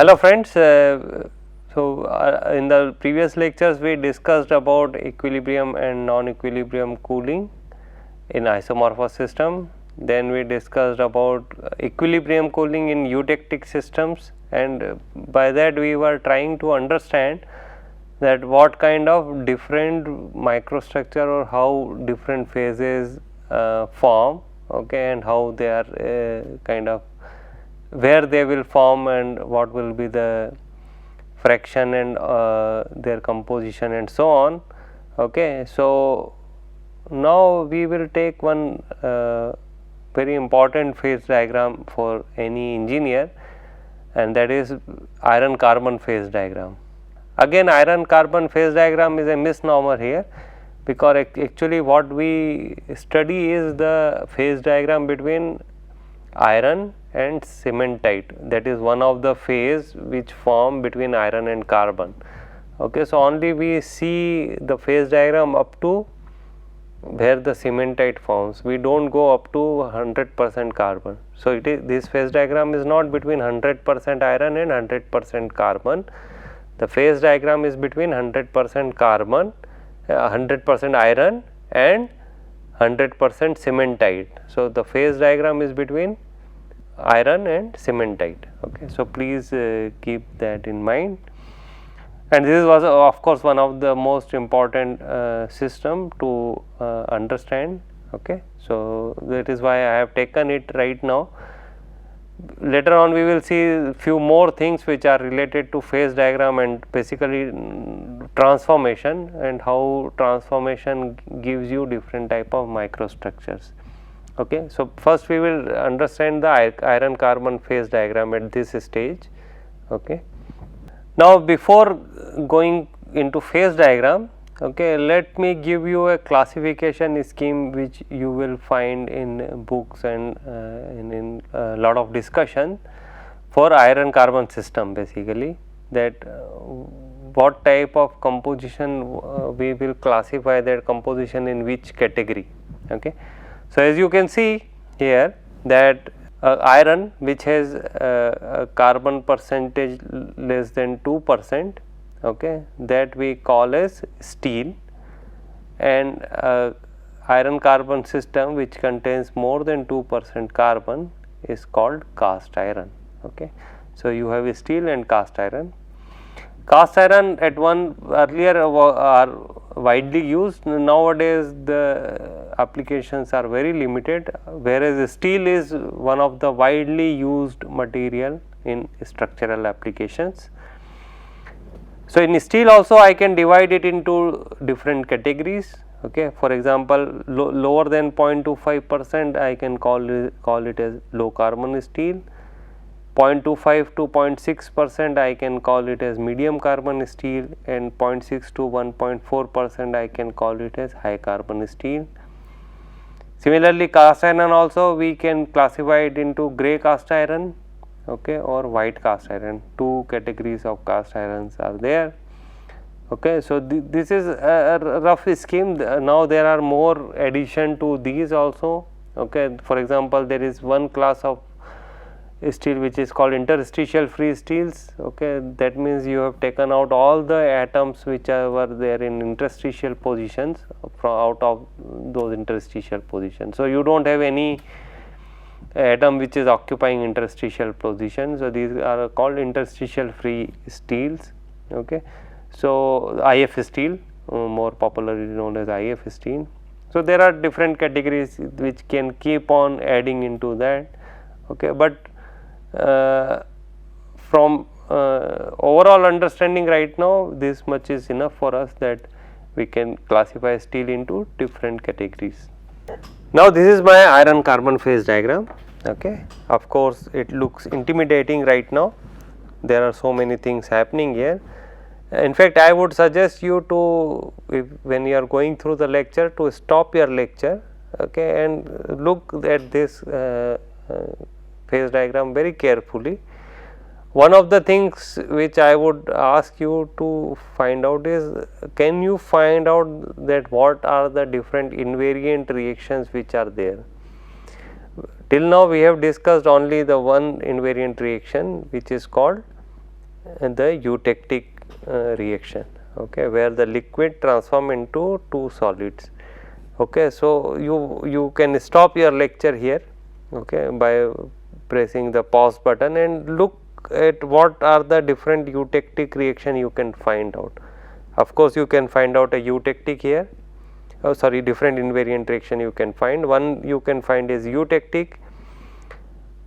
Hello friends, in the previous lectures we discussed about equilibrium and non-equilibrium cooling in isomorphous system. Then we discussed about equilibrium cooling in eutectic systems, and by that we were trying to understand that what kind of different microstructure or how different phases form, okay, and how they are kind of where they will form and what will be the fraction and their composition and so on. Okay. So, now we will take one very important phase diagram for any engineer, and that is iron carbon phase diagram. Again, iron carbon phase diagram is a misnomer here, because actually what we study is the phase diagram between iron and cementite, that is one of the phase which form between iron and carbon. Okay. So, only we see the phase diagram up to where the cementite forms, we do not go up to 100% carbon. So, it is this phase diagram is not between 100% iron and 100% carbon. The phase diagram is between 100% carbon, 100% iron and 100% cementite. So, the phase diagram is between iron and cementite. Okay. So, please keep that in mind, and this was of course one of the most important system to understand. Okay. So, that is why I have taken it right now. Later on we will see few more things which are related to phase diagram and basically transformation, and how transformation gives you different type of microstructures. Okay. So, first we will understand the iron carbon phase diagram at this stage. Okay. Now, before going into phase diagram, okay, let me give you a classification scheme which you will find in books and in a lot of discussion for iron carbon system, basically that what type of composition we will classify that composition in which category. Okay. So, as you can see here that iron which has a carbon percentage less than 2%, okay, that we call as steel, and iron carbon system which contains more than 2% carbon is called cast iron. Okay. So, you have steel and cast iron. Cast iron at one earlier are widely used, nowadays the applications are very limited, whereas steel is one of the widely used material in structural applications. So, in steel also I can divide it into different categories. Okay. For example, lower than 0.25% I can call it as low carbon steel. 0.25 to 0.6% I can call it as medium carbon steel, and 0.6 to 1.4% I can call it as high carbon steel. Similarly, cast iron also we can classify it into grey cast iron, okay, or white cast iron. Two categories of cast irons are there. Okay. So, this is a rough scheme. Now, there are more addition to these also. Okay. For example, there is one class of steel which is called interstitial free steels. Okay. That means you have taken out all the atoms which were there in interstitial positions from out of those interstitial positions. So, you do not have any atom which is occupying interstitial position. So, these are called interstitial free steels. Okay. So, IF steel, more popularly known as IF steel. So, there are different categories which can keep on adding into that. Okay. But from overall understanding right now, this much is enough for us that we can classify steel into different categories. Now, this is my iron carbon phase diagram. Okay. Of course, it looks intimidating right now, there are so many things happening here. In fact, I would suggest you to, when you are going through the lecture, to stop your lecture, okay, and look at this phase diagram very carefully. One of the things which I would ask you to find out is, can you find out that what are the different invariant reactions which are there. Till now we have discussed only the one invariant reaction which is called the eutectic reaction, okay, where the liquid transform into two solids. Okay, so you can stop your lecture here, okay, by pressing the pause button and look at what are the different eutectic reaction you can find out. Of course, you can find out a eutectic here. Oh, sorry, different invariant reaction you can find. One you can find is eutectic.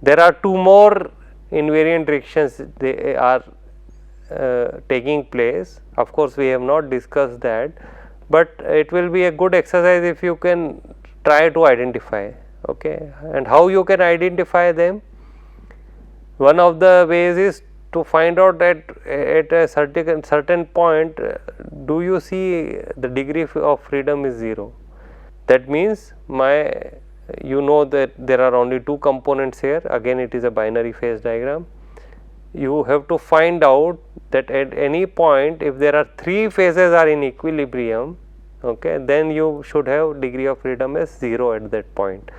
There are two more invariant reactions, they are taking place. Of course, we have not discussed that, but it will be a good exercise if you can try to identify, okay. And how you can identify them? One of the ways is to find out that at a certain point, do you see the degree of freedom is 0. That means you know that there are only two components here, again it is a binary phase diagram. You have to find out that at any point, if there are three phases are in equilibrium, okay, then you should have degree of freedom as 0 at that point.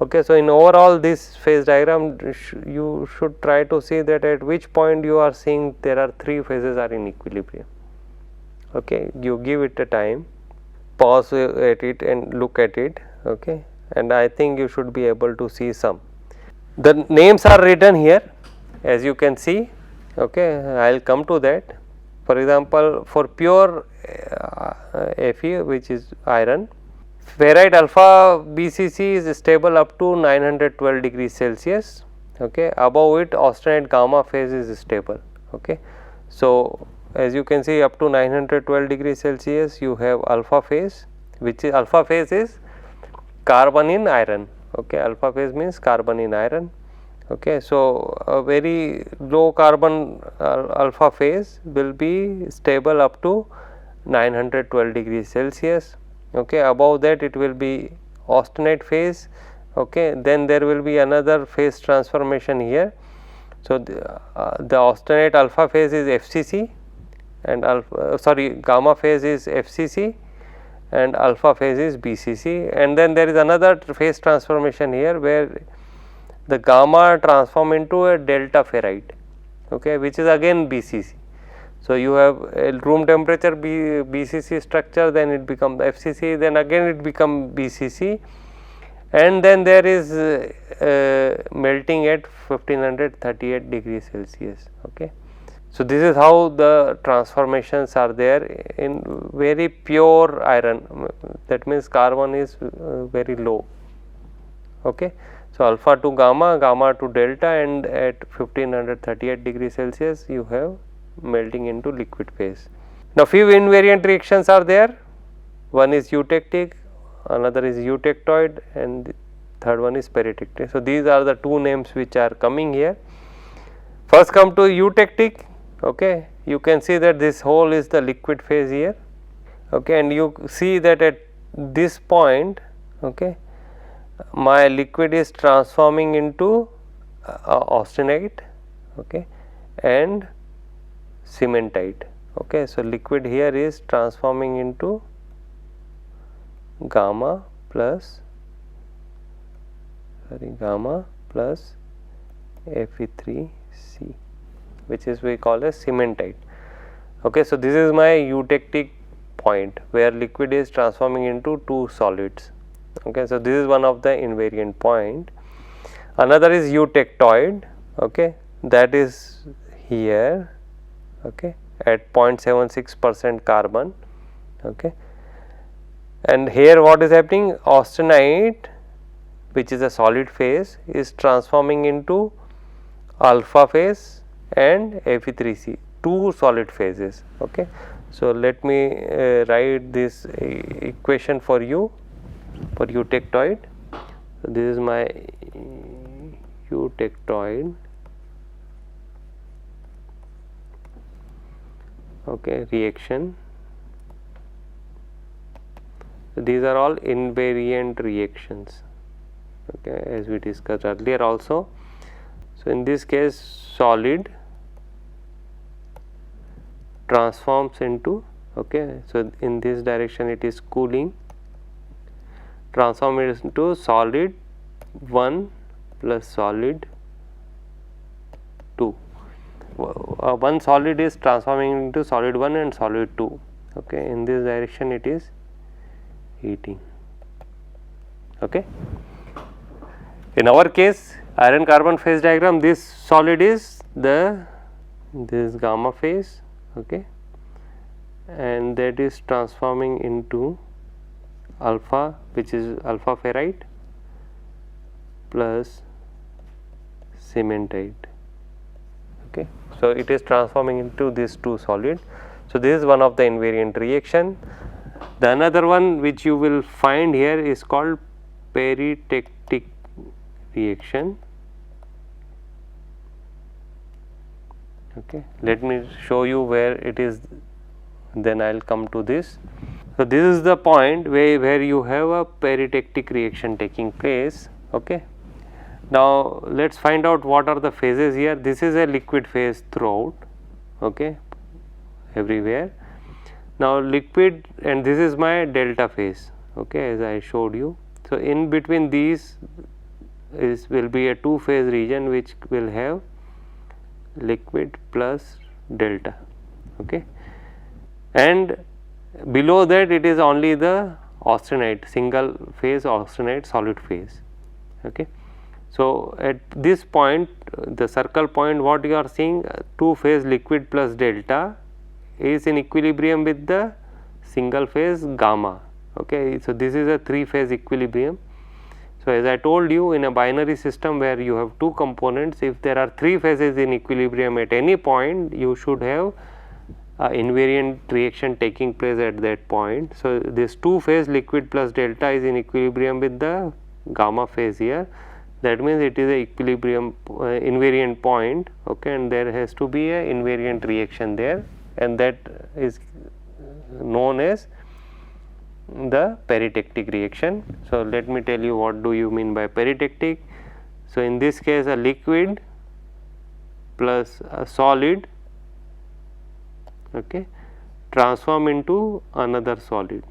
Okay, so in overall this phase diagram, you should try to see that at which point you are seeing there are three phases are in equilibrium. Okay, you give it a time, pause at it and look at it, okay, and I think you should be able to see some. The names are written here, as you can see, okay. I will come to that. For example, for pure Fe, which is iron, ferrite alpha BCC is stable up to 912 degrees Celsius, okay. Above it austenite gamma phase is stable, okay. So, as you can see, up to 912 degrees Celsius you have alpha phase, which is alpha phase is carbon in iron, okay. Alpha phase means carbon in iron, okay. So, a very low carbon alpha phase will be stable up to 912 degrees Celsius, okay. Above that it will be austenite phase, okay. Then there will be another phase transformation here. So, the austenite alpha phase is FCC and gamma phase is FCC and alpha phase is BCC, and then there is another phase transformation here where the gamma transform into a delta ferrite, okay, which is again BCC. So, you have a room temperature BCC structure, then it becomes FCC, then again it become BCC, and then there is melting at 1538 degrees Celsius, okay. So, this is how the transformations are there in very pure iron, that means carbon is very low, okay. So, alpha to gamma, gamma to delta, and at 1538 degrees Celsius you have melting into liquid phase. Now, few invariant reactions are there, one is eutectic, another is eutectoid, and the third one is pereutectic. So, these are the two names which are coming here. First come to eutectic, okay. You can see that this whole is the liquid phase here, okay, and you see that at this point, okay, my liquid is transforming into austenite, okay, and cementite, okay. So, liquid here is transforming into gamma plus Fe3C, which is we call as cementite, okay. So, this is my eutectic point where liquid is transforming into two solids, okay. So, this is one of the invariant point. Another is eutectoid, okay, that is here, okay, at 0.76% carbon, okay. And here what is happening, austenite, which is a solid phase, is transforming into alpha phase and Fe3C, two solid phases, okay. So, let me write this equation for you for eutectoid. So, this is my eutectoid, okay, reaction. So, these are all invariant reactions, okay, as we discussed earlier also. So, in this case solid transforms into, okay. So, in this direction it is cooling, transforms into solid 1 plus solid 2, one solid is transforming into solid 1 and solid 2. Okay, in this direction it is heating. Okay. In our case, iron carbon phase diagram, this solid is this gamma phase, okay, and that is transforming into alpha, which is alpha ferrite plus cementite. Okay. So, it is transforming into these two solid. So, this is one of the invariant reaction. The another one which you will find here is called peritectic reaction. Okay. Let me show you where it is, then I will come to this. So, this is the point where you have a peritectic reaction taking place. Okay. Now, let us find out what are the phases here. This is a liquid phase throughout, okay, everywhere. Now, liquid, and this is my delta phase, okay, as I showed you. So, in between these will be a two phase region which will have liquid plus delta, okay, and below that it is only the austenite, single phase austenite solid phase. Okay. So, at this point, the circle point, what you are seeing, two phase liquid plus delta is in equilibrium with the single phase gamma. Okay. So, this is a three phase equilibrium. So, as I told you, in a binary system where you have two components, if there are three phases in equilibrium at any point, you should have invariant reaction taking place at that point. So, this two phase liquid plus delta is in equilibrium with the gamma phase here. That means it is a equilibrium invariant point, okay, and there has to be a invariant reaction there, and that is known as the peritectic reaction. So, let me tell you what do you mean by peritectic. So, in this case a liquid plus a solid, okay, transform into another solid.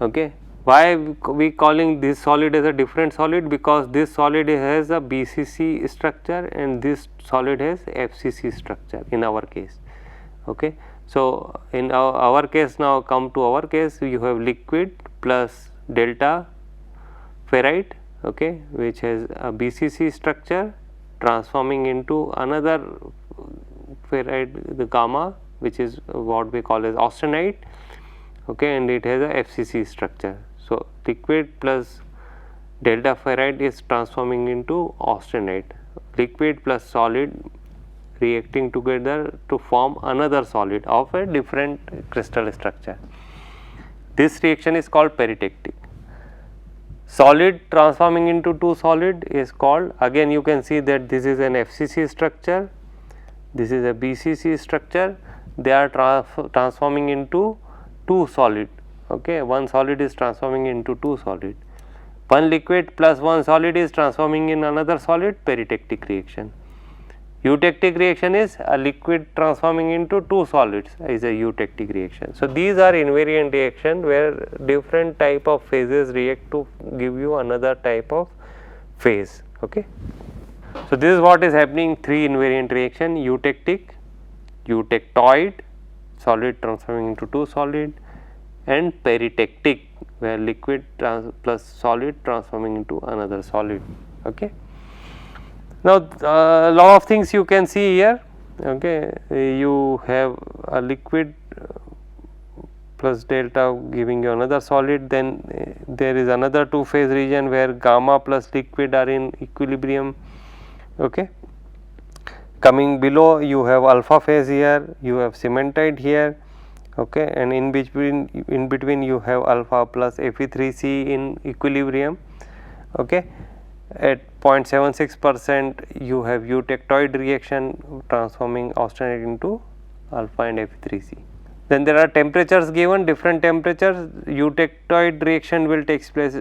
Okay. Why we calling this solid as a different solid? Because this solid has a BCC structure and this solid has FCC structure in our case. Okay. So, in our case, now come to our case, you have liquid plus delta ferrite, okay, which has a BCC structure transforming into another ferrite, the gamma, which is what we call as austenite, okay, and it has a FCC structure. So, liquid plus delta ferrite is transforming into austenite, liquid plus solid reacting together to form another solid of a different crystal structure. This reaction is called peritectic. Solid transforming into two solid is called, again you can see that this is an FCC structure, this is a BCC structure, they are transforming into two solid, okay, one solid is transforming into two solid, one liquid plus one solid is transforming in another solid, peritectic reaction. Eutectic reaction is a liquid transforming into two solids is a eutectic reaction. So, these are invariant reaction where different type of phases react to give you another type of phase. Okay. So, this is what is happening, three invariant reaction: eutectic, eutectoid, solid transforming into two solid, and peritectic where liquid plus solid transforming into another solid. Okay. Now, a lot of things you can see here, okay. You have a liquid plus delta giving you another solid, then there is another two phase region where gamma plus liquid are in equilibrium. Okay. Coming below you have alpha phase here, you have cementite here, okay, and in between you have alpha plus Fe3C in equilibrium. Okay. At 0.76% you have eutectoid reaction transforming austenite into alpha and Fe3C. Then there are temperatures given, different temperatures. Eutectoid reaction will takes place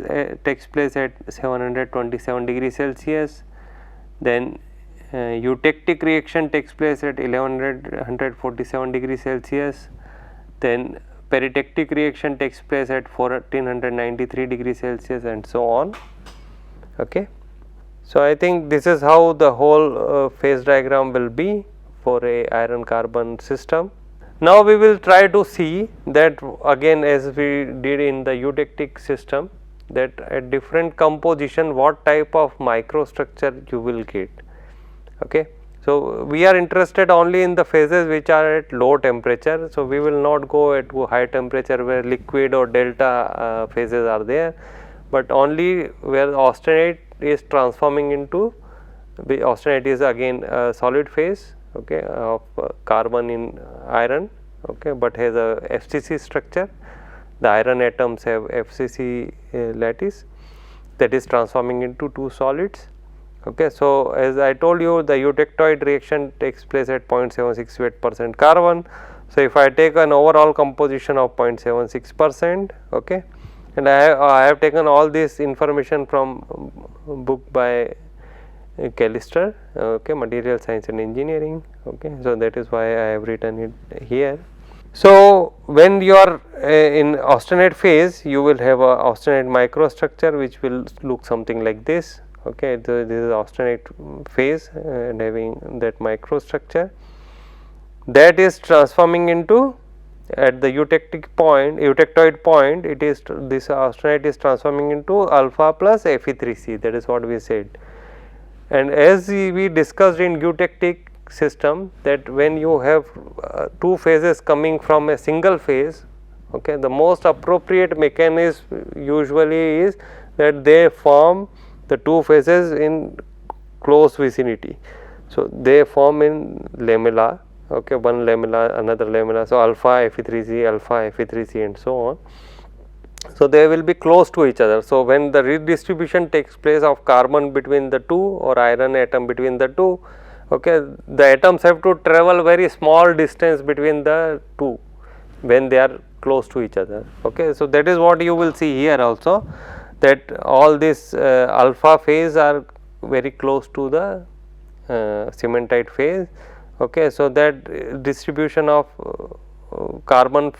at 727 degrees Celsius. Then eutectic reaction takes place at 1147 degrees Celsius. Then peritectic reaction takes place at 1493 degrees Celsius, and so on. Okay. So, I think this is how the whole phase diagram will be for a iron carbon system. Now, we will try to see that again as we did in the eutectic system, that at different composition what type of microstructure you will get. Okay. So, we are interested only in the phases which are at low temperature. So, we will not go at high temperature where liquid or delta phases are there, but only where austenite is transforming into, austenite is again a solid phase, okay, of carbon in iron, okay, but has a FCC structure. The iron atoms have FCC lattice that is transforming into two solids. Okay. So, as I told you, the eutectoid reaction takes place at 0.768% carbon. So, if I take an overall composition of 0.76%, okay, and I have taken all this information from book by Callister, okay, Material Science and Engineering. Okay. So, that is why I have written it here. So, when you are in austenite phase, you will have a austenite microstructure which will look something like this. Okay, this is austenite phase and having that microstructure that is transforming into, at the eutectoid point, it is this austenite is transforming into alpha plus Fe3C, that is what we said. And as we discussed in eutectic system, that when you have two phases coming from a single phase, okay, the most appropriate mechanism usually is that they form the two phases in close vicinity. So, they form in lamella, okay, one lamella, another lamella. So, alpha Fe3C, alpha Fe3C and so on. So, they will be close to each other. So, when the redistribution takes place of carbon between the two or iron atom between the two, okay, the atoms have to travel very small distance between the two when they are close to each other. Okay. So, that is what you will see here also, that all this alpha phase are very close to the cementite phase. Okay. So, that distribution of carbon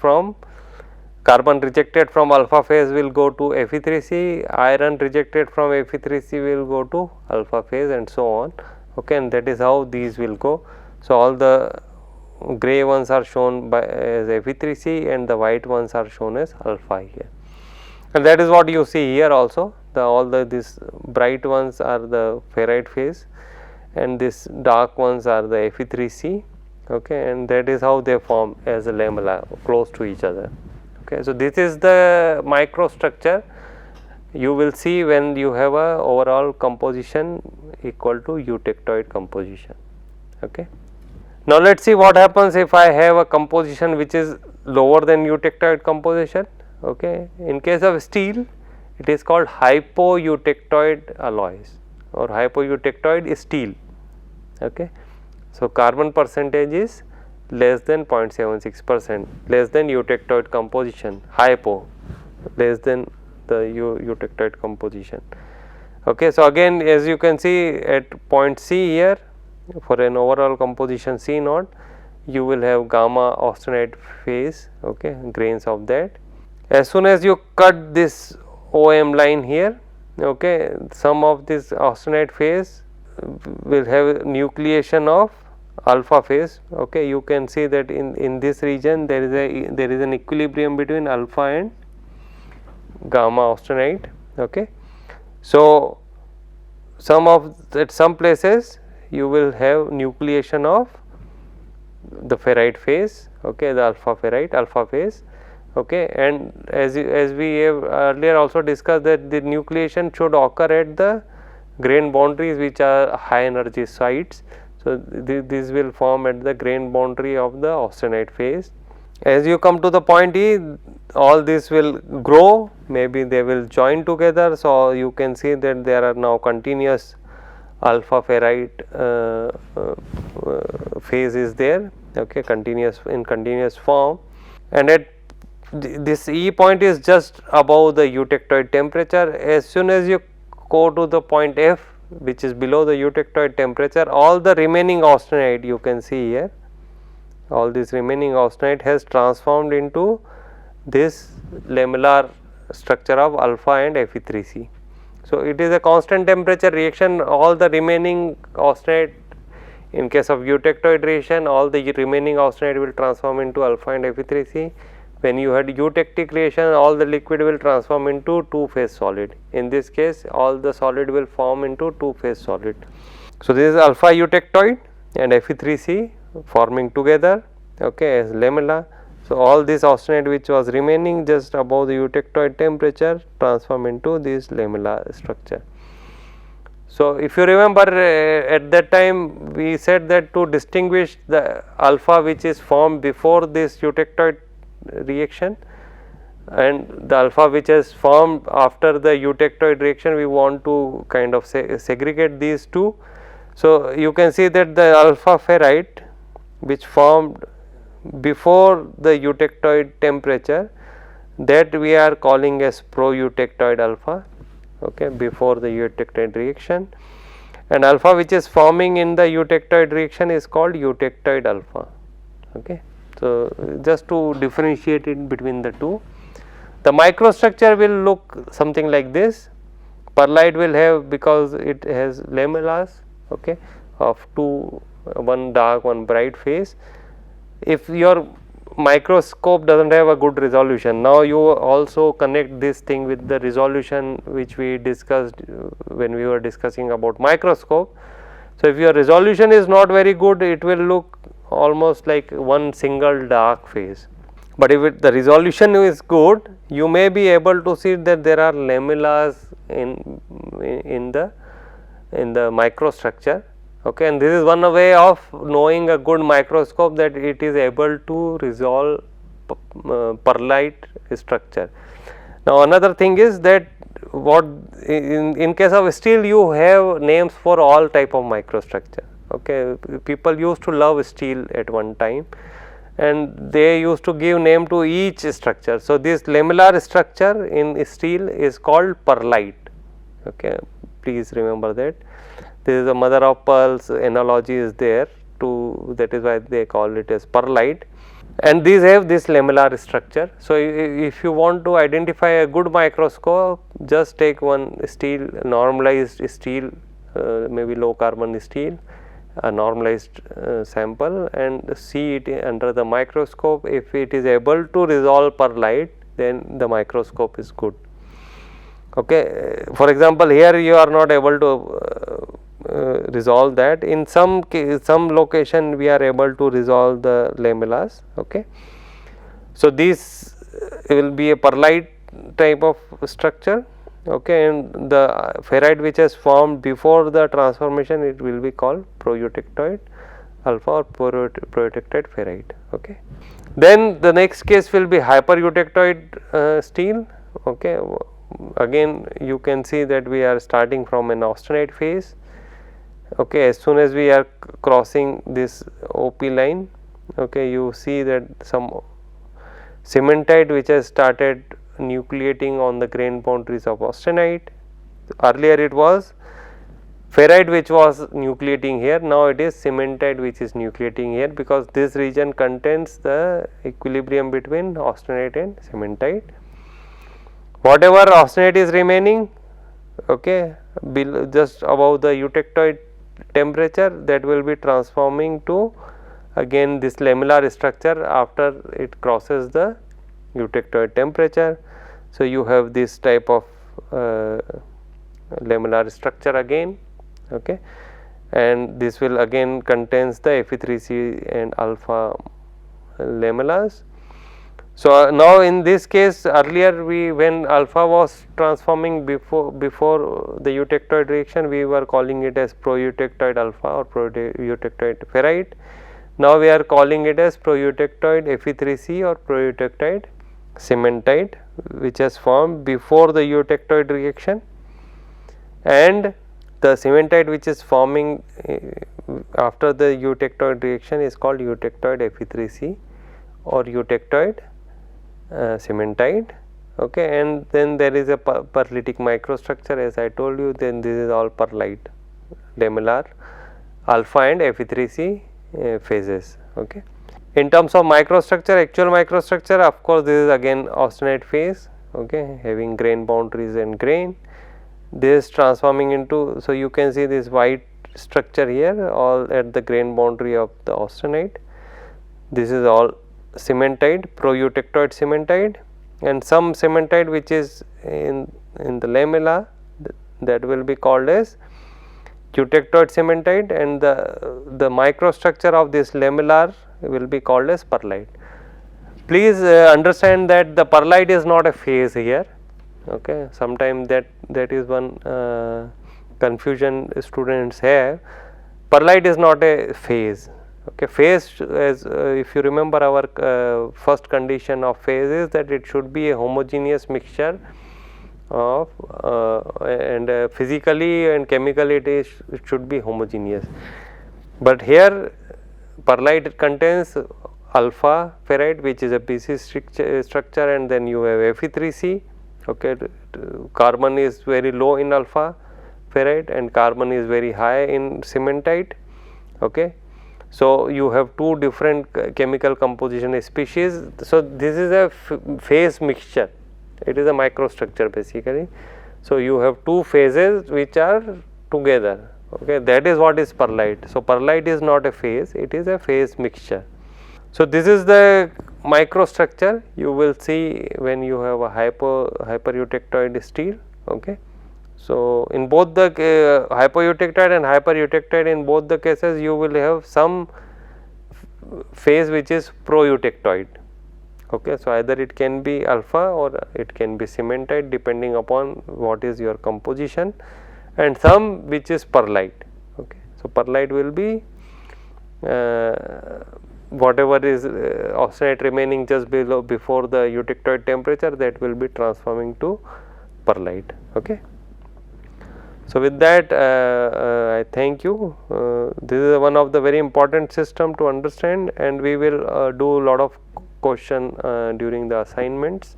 rejected from alpha phase will go to Fe3C, iron rejected from Fe3C will go to alpha phase and so on. Okay, and that is how these will go. So, all the gray ones are shown by as Fe3C and the white ones are shown as alpha here, and that is what you see here also. These bright ones are the ferrite phase and these dark ones are the Fe3C, okay, and that is how they form as a lamella close to each other. Okay. So, this is the microstructure you will see when you have a overall composition equal to eutectoid composition. Okay. Now, let us see what happens if I have a composition which is lower than eutectoid composition. Okay. In case of steel, it is called hypoeutectoid alloys or hypoeutectoid steel. Okay. So, carbon percentage is less than 0.76%, less than eutectoid composition, hypo, less than the eutectoid composition. Okay. So, again as you can see at point C here, for an overall composition C naught, you will have gamma austenite phase, okay, grains of that. As soon as you cut this OM line here, okay, some of this austenite phase will have nucleation of alpha phase. Okay, you can see that in this region there is an equilibrium between alpha and gamma austenite. Okay. So, at some places you will have nucleation of the ferrite phase, okay, the alpha phase, okay, and as we have earlier also discussed that the nucleation should occur at the grain boundaries which are high energy sites. So, this will form at the grain boundary of the austenite phase. As you come to the point E, all this will grow, maybe they will join together. So, you can see that there are now continuous alpha ferrite phase is there, okay, continuous form, and at this E point is just above the eutectoid temperature. As soon as you go to the point F, which is below the eutectoid temperature, all the remaining austenite you can see here, all this remaining austenite has transformed into this lamellar structure of alpha and Fe3C. So, it is a constant temperature reaction, all the remaining austenite, in case of eutectoid reaction, all the remaining austenite will transform into alpha and Fe3C. When you had eutectic reaction, all the liquid will transform into two phase solid. In this case, all the solid will form into two phase solid. So, this is alpha eutectoid and Fe3C forming together, okay, as lamella. So, all this austenite which was remaining just above the eutectoid temperature transform into this lamella structure. So, if you remember at that time we said that to distinguish the alpha which is formed before this eutectoid reaction and the alpha which is formed after the eutectoid reaction, we want to kind of segregate these two. So, you can see that the alpha ferrite which formed before the eutectoid temperature, that we are calling as pro-eutectoid alpha, okay, before the eutectoid reaction, and alpha which is forming in the eutectoid reaction is called eutectoid alpha. Okay. So, just to differentiate it between the two, the microstructure will look something like this. Perlite will have, because it has lamellas, okay, of two, one dark, one bright phase. If your microscope does not have a good resolution, now you also connect this thing with the resolution which we discussed when we were discussing about microscope. So, if your resolution is not very good, it will look almost like one single dark phase. But if the resolution is good, you may be able to see that there are lamellas in the microstructure. Okay, and this is one way of knowing a good microscope, that it is able to resolve perlite structure. Now, another thing is that what in case of steel, you have names for all type of microstructure. Okay, people used to love steel at one time, and they used to give name to each structure. So, this lamellar structure in steel is called perlite. Okay, please remember that. This is the mother of pearls analogy is there, to that is why they call it as perlite, and these have this lamellar structure. So, if you want to identify a good microscope, just take one steel, normalized steel, maybe low carbon steel, a normalized sample, and see it under the microscope. If it is able to resolve perlite, then the microscope is good. Okay. For example, here you are not able to resolve that. In some location we are able to resolve the lamellas. Okay. So, this will be a perlite type of structure. Okay, and the ferrite which has formed before the transformation, it will be called pro-eutectoid alpha or pro-eutectoid ferrite. Okay. Then the next case will be hypereutectoid steel. Okay. Again, you can see that we are starting from an austenite phase. Okay, as soon as we are crossing this OP line, okay, you see that some cementite which has started nucleating on the grain boundaries of austenite. Earlier it was ferrite which was nucleating here, now it is cementite which is nucleating here, because this region contains the equilibrium between austenite and cementite. Whatever austenite is remaining, okay, below, just above the eutectoid temperature, that will be transforming to again this lamellar structure after it crosses the eutectoid temperature. So, you have this type of lamellar structure again, okay, and this will again contains the Fe3C and alpha lamellas. So, now in this case, earlier when alpha was transforming before the eutectoid reaction, we were calling it as pro-eutectoid alpha or pro-eutectoid ferrite. Now, we are calling it as pro-eutectoid Fe3C or pro-eutectoid cementite, which has formed before the eutectoid reaction, and the cementite which is forming after the eutectoid reaction is called eutectoid Fe3C or eutectoid cementite. Okay, and then there is a perlitic microstructure, as I told you. Then this is all perlite lamellar alpha and Fe3C phases. Okay. In terms of microstructure, actual microstructure, of course, this is again austenite phase, okay, having grain boundaries and grain. this transforming into, so you can see this white structure here all at the grain boundary of the austenite. This is all cementite, pro-eutectoid cementite, and some cementite which is in the lamella, that will be called as eutectoid cementite, and the microstructure of this lamellar will be called as perlite. Please understand that the perlite is not a phase here. Okay, sometimes that is one confusion students have. Perlite is not a phase. Okay, phase, as if you remember our first condition of phase is that it should be a homogeneous mixture of and physically and chemically it should be homogeneous. But here perlite contains alpha ferrite, which is a PC structure, and then you have Fe3C. Okay, carbon is very low in alpha ferrite and carbon is very high in cementite. Okay, so you have two different chemical composition species. So this is a phase mixture. It is a microstructure basically. So you have two phases which are together. Okay, that is what is perlite. So perlite is not a phase, it is a phase mixture. So this is the microstructure you will see when you have a hypereutectoid steel. Okay. So in both the hypoeutectoid and hypereutectoid, in both the cases you will have some phase which is pro-eutectoid. Okay, so either it can be alpha or it can be cementite depending upon what is your composition, and some which is perlite. Okay, so perlite will be whatever is austenite remaining just below before the eutectoid temperature, that will be transforming to perlite. Okay. So with that I thank you. This is one of the very important system to understand, and we will do a lot of question during the assignments,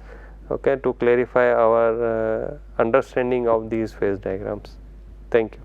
okay, to clarify our understanding of these phase diagrams. Thank you.